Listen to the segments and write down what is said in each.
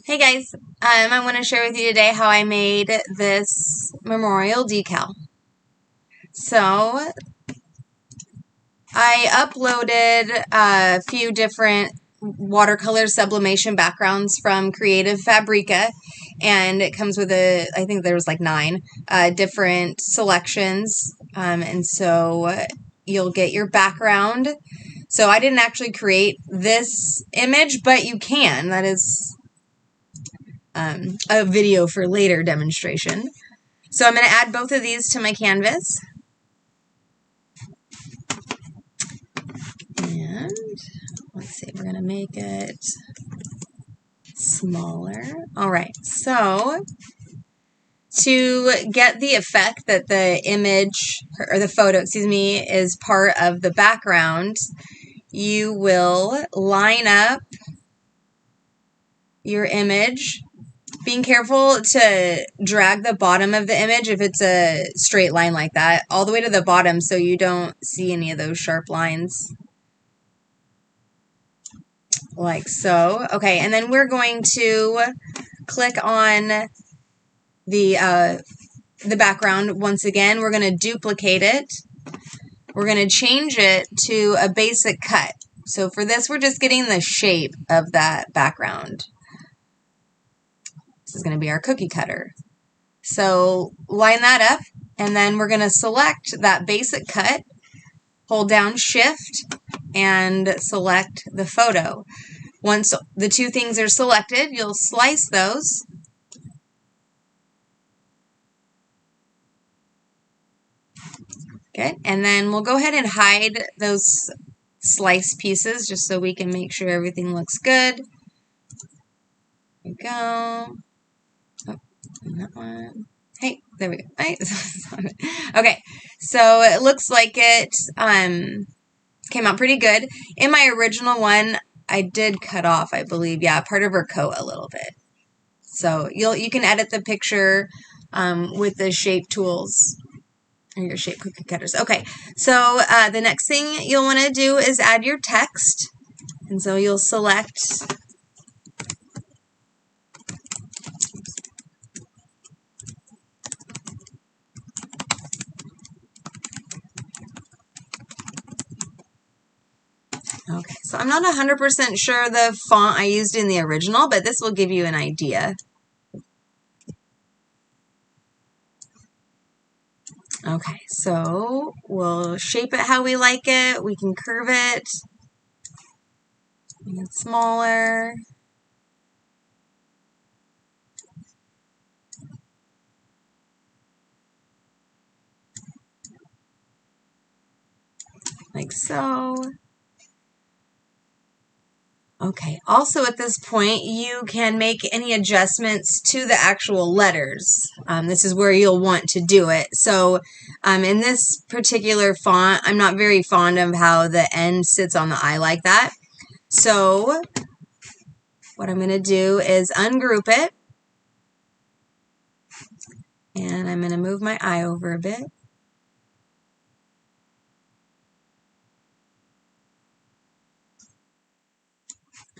Hey guys, I want to share with you today how I made this memorial decal. So I uploaded a few different watercolor sublimation backgrounds from Creative Fabrica, and it comes with I think there was like 9 different selections, and so you'll get your background. So I didn't actually create this image, but you can. That is a video for later demonstration. So I'm going to add both of these to my canvas. And let's see, we're going to make it smaller. All right, so to get the effect that the image, or the photo, excuse me, is part of the background, you will line up your image, being careful to drag the bottom of the image if it's a straight line like that all the way to the bottom so you don't see any of those sharp lines. Like so. Okay, and then we're going to click on the background once again. We're going to duplicate it. We're going to change it to a basic cut. So for this, we're just getting the shape of that background. This is going to be our cookie cutter. So line that up, and then we're going to select that basic cut, hold down Shift, and select the photo. Once the two things are selected, you'll slice those. Okay, and then we'll go ahead and hide those slice pieces just so we can make sure everything looks good. There we go. Oh, and that one. Hey, there we go. Right. Okay, so it looks like it came out pretty good. In my original one, I did cut off, I believe, part of her coat a little bit. So you can edit the picture with the shape tools or your shape cookie cutters. Okay, so the next thing you'll want to do is add your text, and so you'll select Okay, so I'm not 100% sure the font I used in the original, but this will give you an idea. Okay, so we'll shape it how we like it. We can curve it, make it smaller. Like so. Okay, also at this point, you can make any adjustments to the actual letters. This is where you'll want to do it. So in this particular font, I'm not very fond of how the N sits on the I like that. So what I'm going to do is ungroup it. And I'm going to move my I over a bit.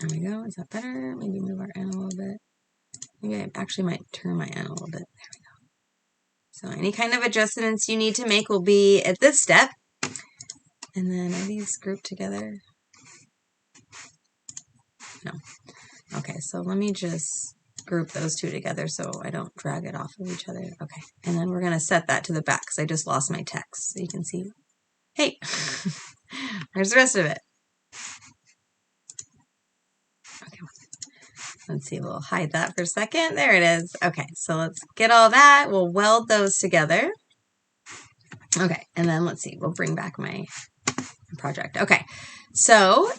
There we go. Is that better? Maybe move our N a little bit. Maybe I actually might turn my N a little bit. There we go. So any kind of adjustments you need to make will be at this step. And then are these grouped together? No. Okay, so let me just group those two together so I don't drag it off of each other. Okay, and then we're going to set that to the back because I just lost my text. So you can see, hey, there's the rest of it. Okay, let's see, we'll hide that for a second. There it is. Okay, so let's get all that. We'll weld those together. Okay, and then let's see, we'll bring back my project. Okay, so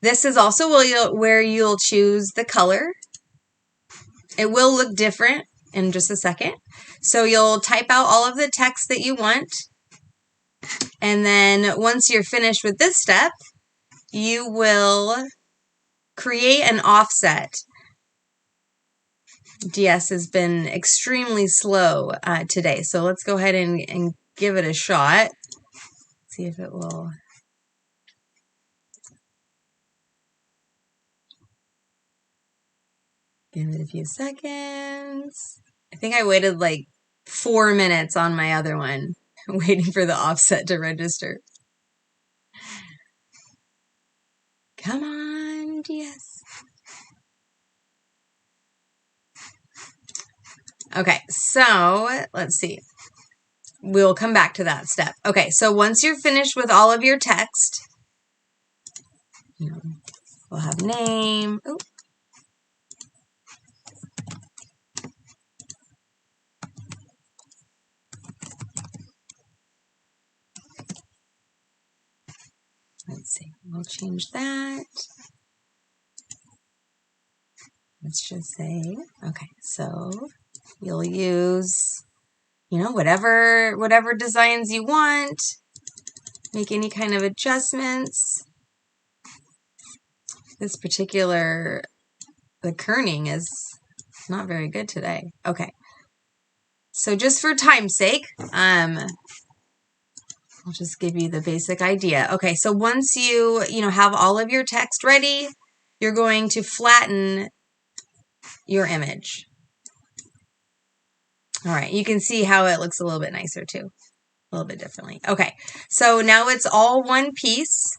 this is also where you'll choose the color. It will look different in just a second. So you'll type out all of the text that you want. And then once you're finished with this step, you will create an offset. DS has been extremely slow today. So let's go ahead and give it a shot. See if it will. Give it a few seconds. I think I waited like 4 minutes on my other one, waiting for the offset to register. Come on, yes. Okay, so let's see. We'll come back to that step. Okay, so once you're finished with all of your text, we'll have name. Ooh. Let's see, we'll change that. Let's just say, okay, so you'll use, whatever designs you want. Make any kind of adjustments. This particular, the kerning is not very good today. Okay. So just for time's sake, I'll just give you the basic idea. Okay, so once you have all of your text ready, you're going to flatten your image. All right, you can see how it looks a little bit nicer too, a little bit differently. Okay, so now it's all one piece.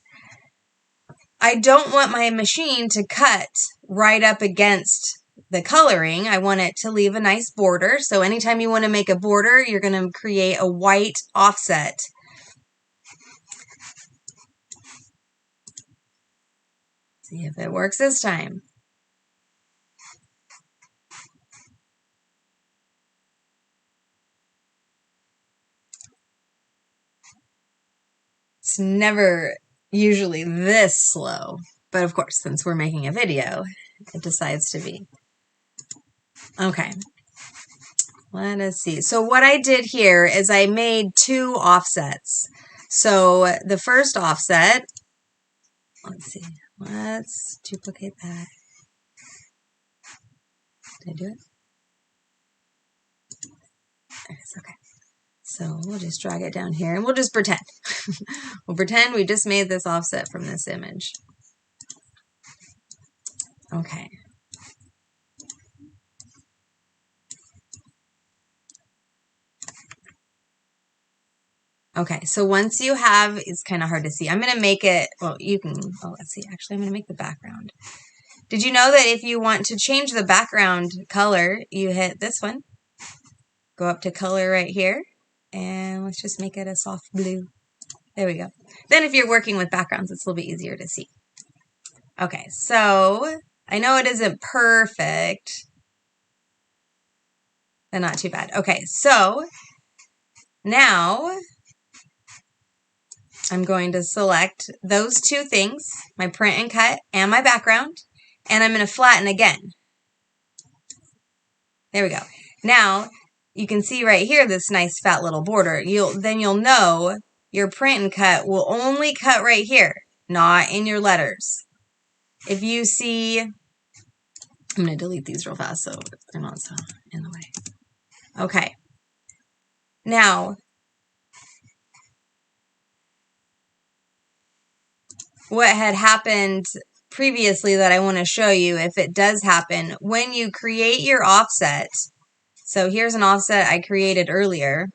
I don't want my machine to cut right up against the coloring. I want it to leave a nice border. So anytime you want to make a border, you're going to create a white offset. See if it works this time. It's never usually this slow, but of course, since we're making a video, it decides to be. Okay, let us see. So what I did here is I made 2 offsets. So the first offset, let's see, let's duplicate that. Did I do it? There it is, okay. So we'll just drag it down here and we'll just pretend. We'll pretend we just made this offset from this image. Okay. Okay, so once you have, it's kind of hard to see. I'm going to make it, well, you can, oh, let's see. Actually, I'm going to make the background. Did you know that if you want to change the background color, you hit this one, go up to color right here, and let's just make it a soft blue. There we go. Then if you're working with backgrounds, it's a little bit easier to see. Okay, so I know it isn't perfect, but not too bad. Okay, so now I'm going to select those 2 things, my print and cut and my background, and I'm going to flatten again. There we go. Now you can see right here this nice fat little border. Then you'll know your print and cut will only cut right here, not in your letters. If you see, I'm going to delete these real fast so they're not so in the way. Okay. Now, what had happened previously that I want to show you, if it does happen, when you create your offset, so here's an offset I created earlier,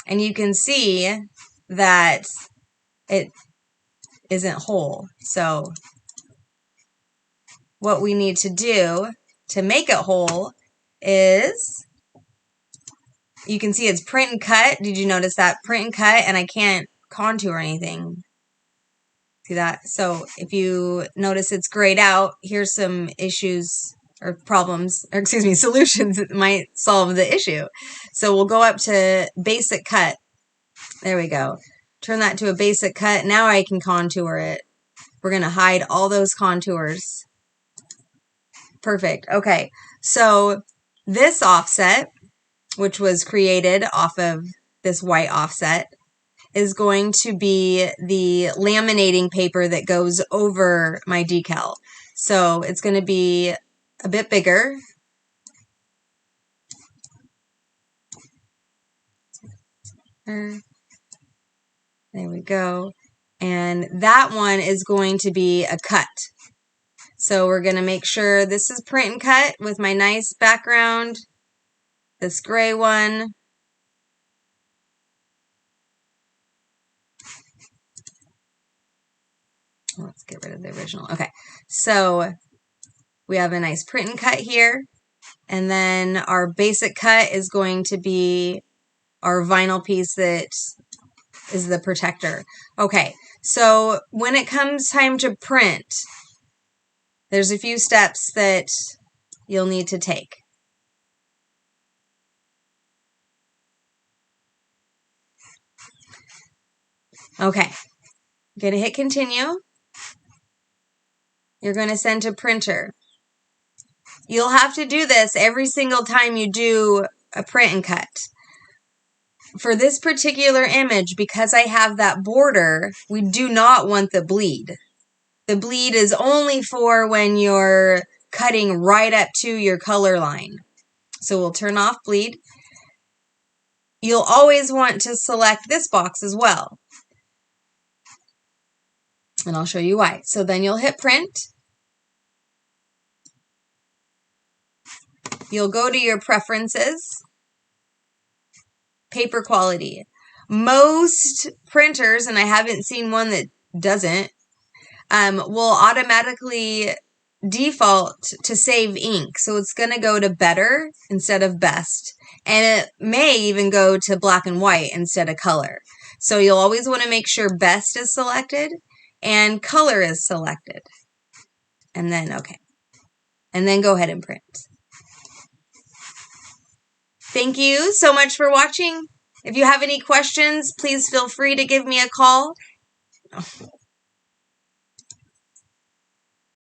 and you can see that it isn't whole. So what we need to do to make it whole is, you can see it's print and cut. Did you notice that? Print and cut, and I can't contour anything. See that? So if you notice it's grayed out, here's some issues or problems, or excuse me, solutions that might solve the issue. So we'll go up to basic cut. There we go. Turn that to a basic cut. Now I can contour it. We're going to hide all those contours. Perfect. Okay. So this offset, which was created off of this white offset, is going to be the laminating paper that goes over my decal. So it's going to be a bit bigger. There we go. And that one is going to be a cut. So we're going to make sure this is print and cut with my nice background, this gray one. Let's get rid of the original. Okay, so we have a nice print and cut here. And then our basic cut is going to be our vinyl piece that is the protector. Okay, so when it comes time to print, there's a few steps that you'll need to take. Okay, I'm going to hit continue. You're going to send to printer. You'll have to do this every single time you do a print and cut. For this particular image, because I have that border, we do not want the bleed. The bleed is only for when you're cutting right up to your color line. So we'll turn off bleed. You'll always want to select this box as well. And I'll show you why. So then you'll hit print. You'll go to your preferences, paper quality. Most printers, and I haven't seen one that doesn't, will automatically default to save ink. So it's going to go to better instead of best. And it may even go to black and white instead of color. So you'll always want to make sure best is selected and color is selected. And then, okay. And then go ahead and print. Thank you so much for watching. If you have any questions, please feel free to give me a call.